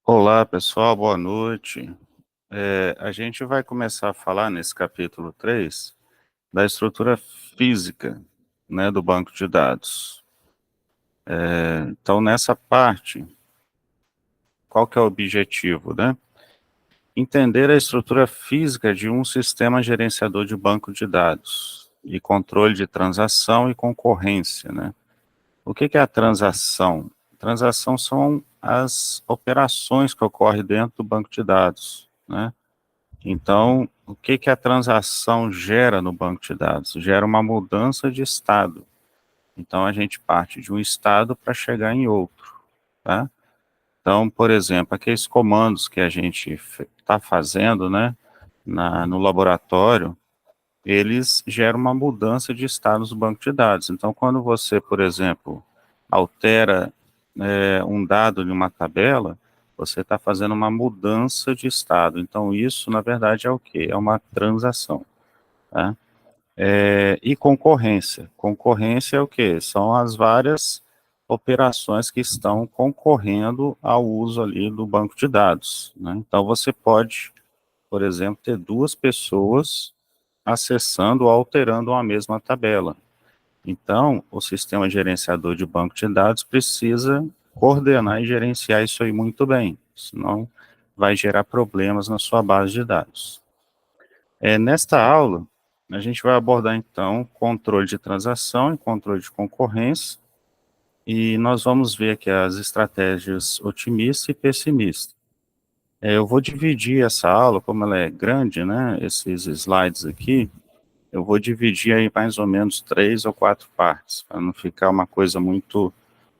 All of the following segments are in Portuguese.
Olá, pessoal, boa noite. A gente vai começar a falar nesse capítulo 3 da estrutura física, né, do banco de dados. Então, nessa parte, qual que é o objetivo, né? Entender a estrutura física de um sistema gerenciador de banco de dados e controle de transação e concorrência, né? O que que é a transação? Transação são as operações que ocorrem dentro do banco de dados, né? Então, o que que a transação gera no banco de dados? Gera uma mudança de estado. Então, a gente parte de um estado para chegar em outro, tá? Então, por exemplo, aqueles comandos que a gente está fazendo, né, no laboratório, eles geram uma mudança de estados do banco de dados. Então, quando você, por exemplo, altera um dado de uma tabela, você está fazendo uma mudança de estado. Então, isso, na verdade, é o quê? É uma transação. Tá? E concorrência. Concorrência é o quê? São as várias operações que estão concorrendo ao uso ali do banco de dados. Né? Então, você pode, por exemplo, ter duas pessoas acessando ou alterando uma mesma tabela. Então, o sistema gerenciador de banco de dados precisa coordenar e gerenciar isso aí muito bem, senão vai gerar problemas na sua base de dados. Nesta aula, a gente vai abordar então controle de transação e controle de concorrência, e nós vamos ver aqui as estratégias otimista e pessimista. Eu vou dividir essa aula, como ela é grande, né, esses slides aqui, eu vou dividir aí mais ou menos 3 ou 4 partes, para não ficar uma coisa muito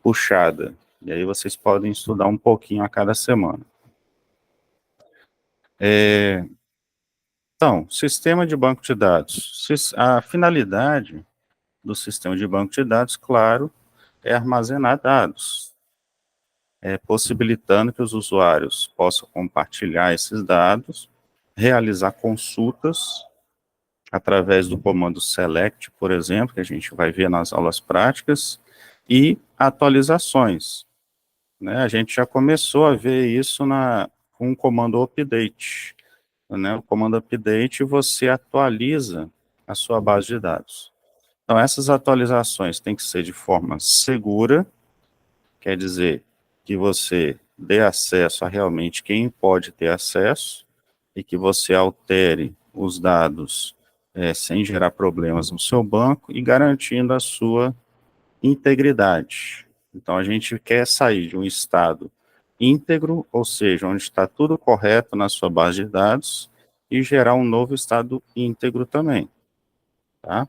puxada. E aí vocês podem estudar um pouquinho a cada semana. Então, sistema de banco de dados. A finalidade do sistema de banco de dados, claro, é armazenar dados, possibilitando que os usuários possam compartilhar esses dados, realizar consultas através do comando select, por exemplo, que a gente vai ver nas aulas práticas, e atualizações. Né? A gente já começou a ver isso com o comando update. Né? O comando update, você atualiza a sua base de dados. Então, essas atualizações têm que ser de forma segura, quer dizer que você dê acesso a realmente quem pode ter acesso, e que você altere os dados sem gerar problemas no seu banco e garantindo a sua integridade. Então, a gente quer sair de um estado íntegro, ou seja, onde está tudo correto na sua base de dados, e gerar um novo estado íntegro também, tá?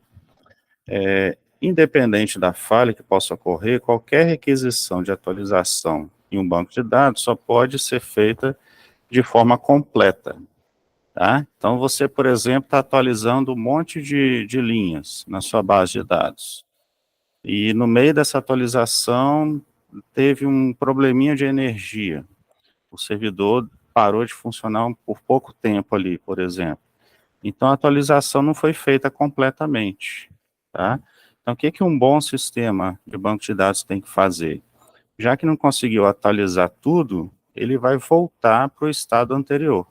Independente da falha que possa ocorrer, qualquer requisição de atualização em um banco de dados só pode ser feita de forma completa, tá? Então, você, por exemplo, está atualizando um monte de linhas na sua base de dados. E no meio dessa atualização, teve um probleminha de energia. O servidor parou de funcionar por pouco tempo ali, por exemplo. Então, a atualização não foi feita completamente, tá? Então, o que que um bom sistema de banco de dados tem que fazer? Já que não conseguiu atualizar tudo, ele vai voltar para o estado anterior.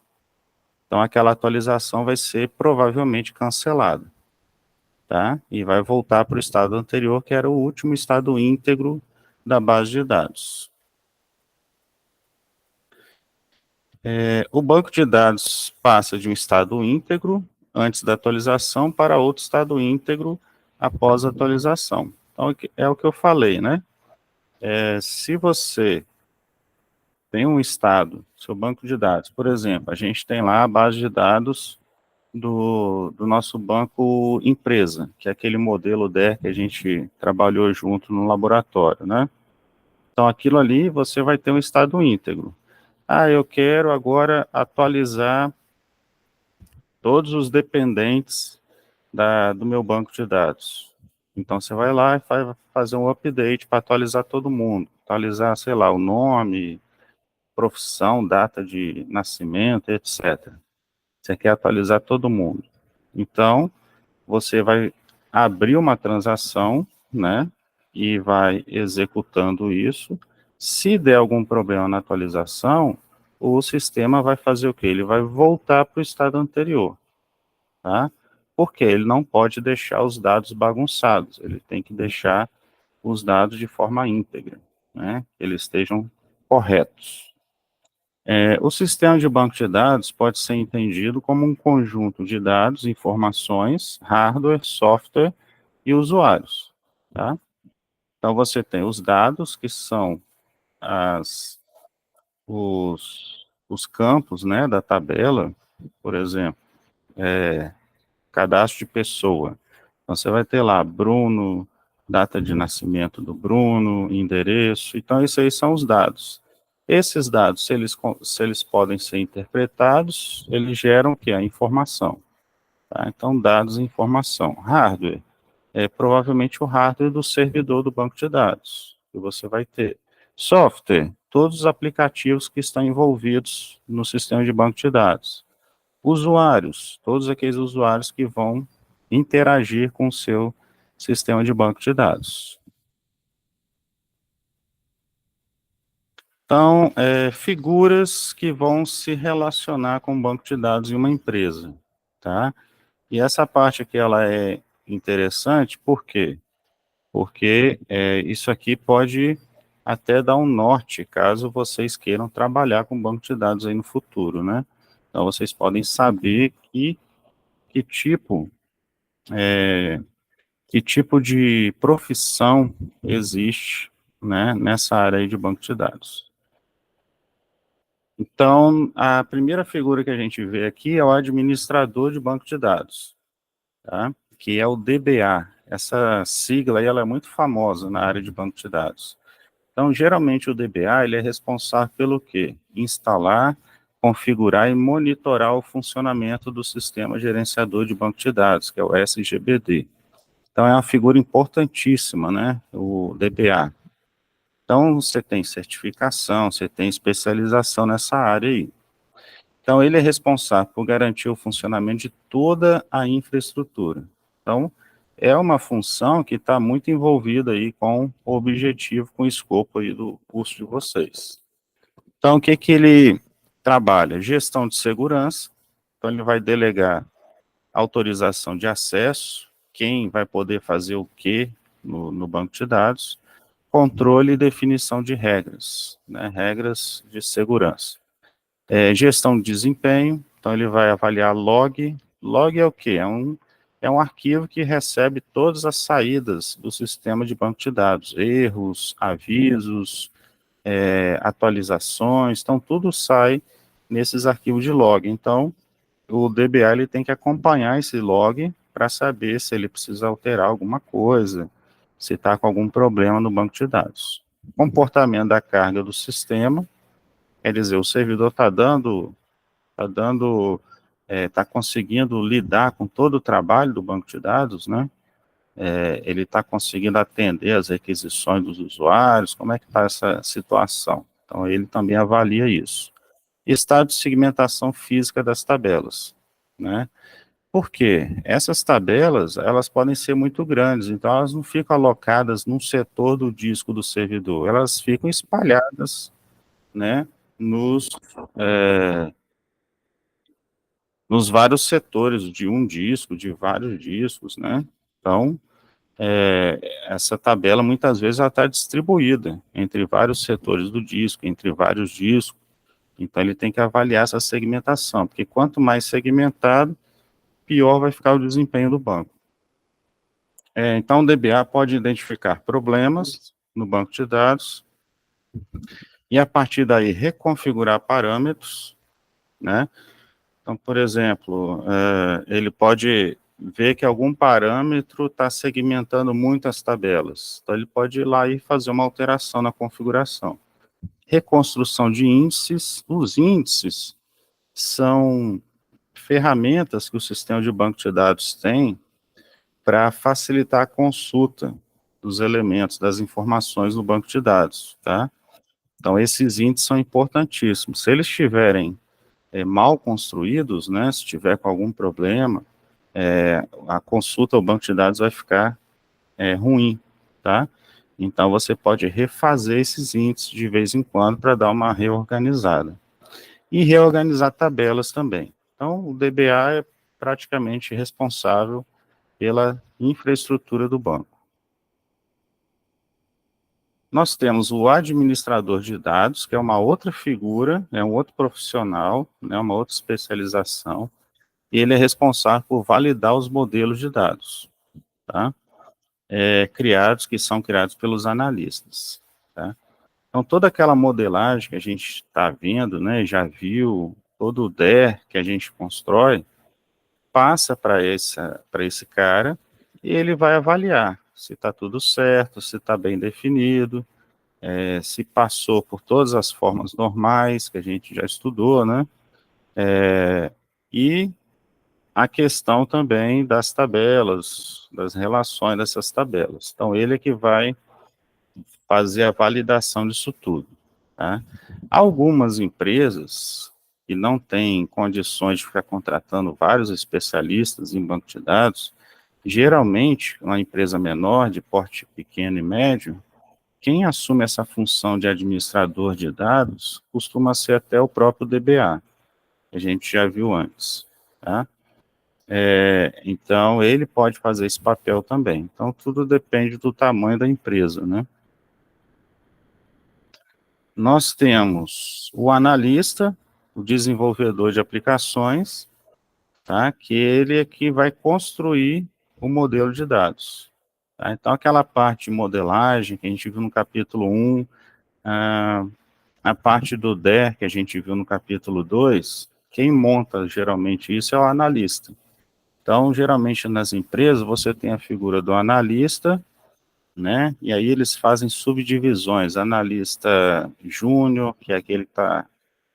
Então, aquela atualização vai ser provavelmente cancelada, tá? E vai voltar para o estado anterior, que era o último estado íntegro da base de dados. O banco de dados passa de um estado íntegro antes da atualização para outro estado íntegro após a atualização. Então, é o que eu falei, né? Se você tem um estado, seu banco de dados, por exemplo, a gente tem lá a base de dados do nosso banco empresa, que é aquele modelo DER que a gente trabalhou junto no laboratório, né? Então, aquilo ali, você vai ter um estado íntegro. Ah, eu quero agora atualizar todos os dependentes do meu banco de dados. Então, você vai lá e vai fazer um update para atualizar todo mundo. Atualizar, sei lá, o nome, profissão, data de nascimento, etc. Você quer atualizar todo mundo. Então, você vai abrir uma transação, né, e vai executando isso. Se der algum problema na atualização, o sistema vai fazer o quê? Ele vai voltar para o estado anterior, tá? Porque ele não pode deixar os dados bagunçados, ele tem que deixar os dados de forma íntegra, né? Que eles estejam corretos. O sistema de banco de dados pode ser entendido como um conjunto de dados, informações, hardware, software e usuários, tá? Então, você tem os dados, que são as, os campos, né, da tabela, por exemplo, cadastro de pessoa. Então, você vai ter lá Bruno, data de nascimento do Bruno, endereço. Então, isso aí são os dados. Esses dados, se eles podem ser interpretados, eles geram o quê? A informação. Tá? Então, dados e informação. Hardware é provavelmente o hardware do servidor do banco de dados que você vai ter. Software, todos os aplicativos que estão envolvidos no sistema de banco de dados. Usuários, todos aqueles usuários que vão interagir com o seu sistema de banco de dados. Então, figuras que vão se relacionar com o banco de dados em uma empresa, tá? E essa parte aqui, ela é interessante, por quê? Porque isso aqui pode até dar um norte, caso vocês queiram trabalhar com banco de dados aí no futuro, né? Então, vocês podem saber que tipo, que tipo de profissão existe, né, nessa área aí de banco de dados. Então, a primeira figura que a gente vê aqui é o administrador de banco de dados, tá? Que é o DBA. Essa sigla aí, ela é muito famosa na área de banco de dados. Então, geralmente o DBA, ele é responsável pelo quê? Instalar, configurar e monitorar o funcionamento do sistema gerenciador de banco de dados, que é o SGBD. Então, é uma figura importantíssima, né, o DBA. Então, você tem certificação, você tem especialização nessa área aí. Então, ele é responsável por garantir o funcionamento de toda a infraestrutura. Então, é uma função que está muito envolvida aí com o objetivo, com o escopo aí do curso de vocês. Então, o que que ele trabalha? Gestão de segurança. Então, ele vai delegar autorização de acesso, quem vai poder fazer o quê no banco de dados, controle e definição de regras, né, regras de segurança. Gestão de desempenho, então ele vai avaliar log. Log é o quê? É um arquivo que recebe todas as saídas do sistema de banco de dados, erros, avisos, atualizações, então tudo sai nesses arquivos de log. Então, o DBA ele tem que acompanhar esse log para saber se ele precisa alterar alguma coisa, se está com algum problema no banco de dados. Comportamento da carga do sistema, quer dizer, o servidor está conseguindo lidar com todo o trabalho do banco de dados, né? Ele está conseguindo atender as requisições dos usuários, como é que está essa situação? Então, ele também avalia isso. Estado de segmentação física das tabelas, né? Por quê? Essas tabelas, elas podem ser muito grandes, então elas não ficam alocadas num setor do disco do servidor, elas ficam espalhadas, né, nos, é, nos vários setores de um disco, de vários discos, né? Então, essa tabela, muitas vezes, ela está distribuída entre vários setores do disco, entre vários discos, então ele tem que avaliar essa segmentação, porque quanto mais segmentado, pior vai ficar o desempenho do banco. Então, o DBA pode identificar problemas no banco de dados e, a partir daí, reconfigurar parâmetros, né? Então, por exemplo, ele pode ver que algum parâmetro está segmentando muito as tabelas. Então, ele pode ir lá e fazer uma alteração na configuração. Reconstrução de índices. Os índices são ferramentas que o sistema de banco de dados tem para facilitar a consulta dos elementos, das informações no banco de dados, tá? Então, esses índices são importantíssimos. Se eles estiverem mal construídos, né, se tiver com algum problema, a consulta ao banco de dados vai ficar ruim, tá? Então, você pode refazer esses índices de vez em quando para dar uma reorganizada. e reorganizar tabelas também. Então, o DBA é praticamente responsável pela infraestrutura do banco. Nós temos o administrador de dados, que é uma outra figura, é um outro profissional, né, uma outra especialização, e ele é responsável por validar os modelos de dados, tá? Que são criados pelos analistas, tá? Então, toda aquela modelagem que a gente está vendo, né, já viu, todo o DER que a gente constrói, passa para esse cara e ele vai avaliar se está tudo certo, se está bem definido, se passou por todas as formas normais que a gente já estudou, né? E a questão também das tabelas, das relações dessas tabelas. Então, ele é que vai fazer a validação disso tudo, tá? Algumas empresas que não têm condições de ficar contratando vários especialistas em banco de dados, geralmente, uma empresa menor, de porte pequeno e médio, quem assume essa função de administrador de dados costuma ser até o próprio DBA, que a gente já viu antes, tá? Então, ele pode fazer esse papel também. Então, tudo depende do tamanho da empresa, né? Nós temos o analista, o desenvolvedor de aplicações, tá? Que ele é que vai construir o modelo de dados. Tá? Então, aquela parte de modelagem que a gente viu no capítulo 1, a parte do DER que a gente viu no capítulo 2, quem monta geralmente isso é o analista. Então, geralmente nas empresas você tem a figura do analista, né? E aí eles fazem subdivisões, analista júnior, que é aquele que está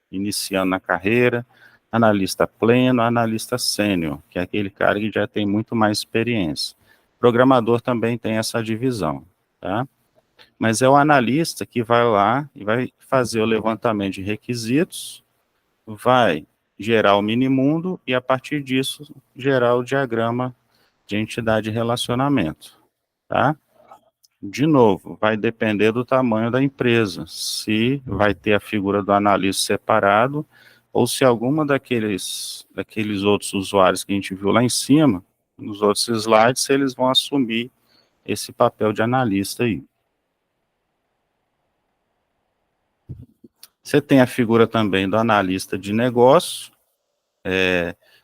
iniciando na carreira, analista pleno, analista sênior, que é aquele cara que já tem muito mais experiência. Programador também tem essa divisão, tá? Mas é o analista que vai lá e vai fazer o levantamento de requisitos, vai gerar o minimundo e, a partir disso, gerar o diagrama de entidade e relacionamento, tá? De novo, vai depender do tamanho da empresa, se vai ter a figura do analista separado, ou se alguma daqueles outros usuários que a gente viu lá em cima, nos outros slides, eles vão assumir esse papel de analista aí. Você tem a figura também do analista de negócio.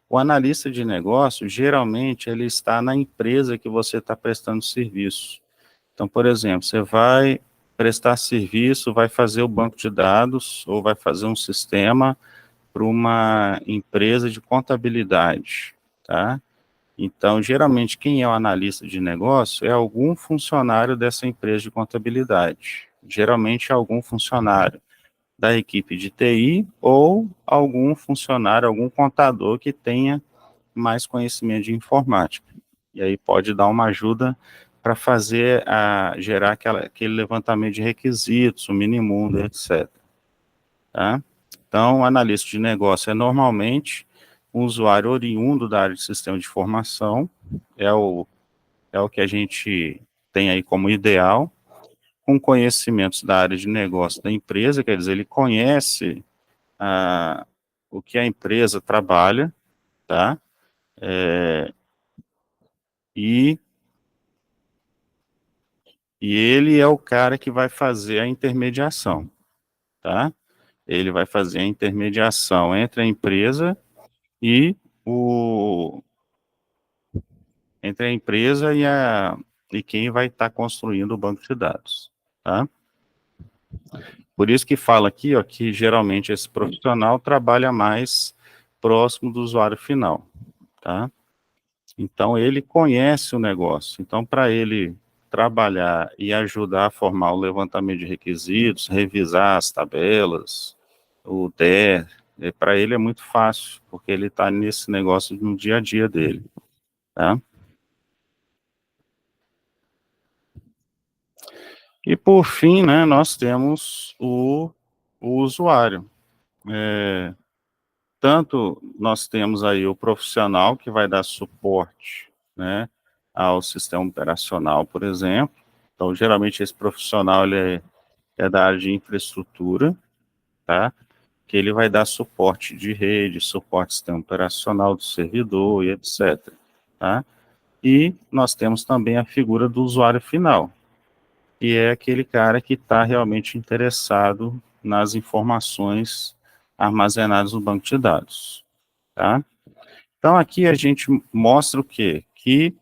O analista de negócio, geralmente, ele está na empresa que você está prestando serviço. Então, por exemplo, você vai prestar serviço, vai fazer o banco de dados, ou vai fazer um sistema para uma empresa de contabilidade, tá? Então, geralmente, quem é o analista de negócio é algum funcionário dessa empresa de contabilidade. Geralmente, é algum funcionário da equipe de TI ou algum funcionário, algum contador que tenha mais conhecimento de informática. E aí pode dar uma ajuda para gerar aquele levantamento de requisitos, o minimundo, etc. Tá? Então, o analista de negócio é normalmente um usuário oriundo da área de sistema de informação, é o que a gente tem aí como ideal, com conhecimentos da área de negócio da empresa, quer dizer, ele conhece o que a empresa trabalha, tá? E, e ele é o cara que vai fazer a intermediação, tá? Ele vai fazer a intermediação entre a empresa e o entre a empresa e quem vai estar construindo o banco de dados, tá? Por isso que fala aqui, ó, que geralmente esse profissional trabalha mais próximo do usuário final, tá? Então, ele conhece o negócio. Então, para ele trabalhar e ajudar a formar o levantamento de requisitos, revisar as tabelas, o DER, para ele é muito fácil, porque ele está nesse negócio no dia a dia dele, tá? E, por fim, né, nós temos o usuário. Tanto nós temos aí o profissional que vai dar suporte, né, ao sistema operacional, por exemplo. Então, geralmente, esse profissional ele é da área de infraestrutura, tá? que ele vai dar suporte de rede, suporte ao sistema operacional do servidor e etc. Tá? E nós temos também a figura do usuário final, que é aquele cara que está realmente interessado nas informações armazenadas no banco de dados. Tá? Então, aqui a gente mostra o quê? Que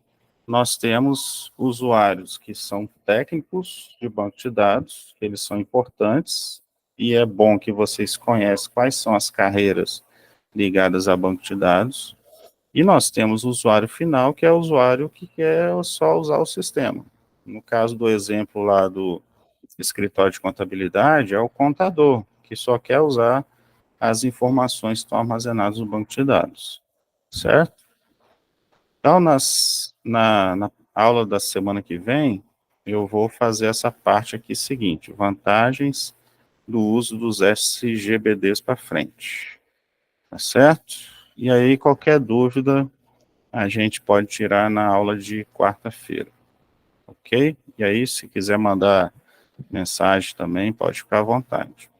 nós temos usuários que são técnicos de banco de dados, que eles são importantes, e é bom que vocês conheçam quais são as carreiras ligadas a banco de dados, e nós temos o usuário final, que é o usuário que quer só usar o sistema. No caso do exemplo lá do escritório de contabilidade, é o contador, que só quer usar as informações que estão armazenadas no banco de dados, certo? Então, na aula da semana que vem, eu vou fazer essa parte aqui seguinte, vantagens do uso dos SGBDs para frente, tá certo? E aí, qualquer dúvida, a gente pode tirar na aula de quarta-feira, ok? E aí, se quiser mandar mensagem também, pode ficar à vontade.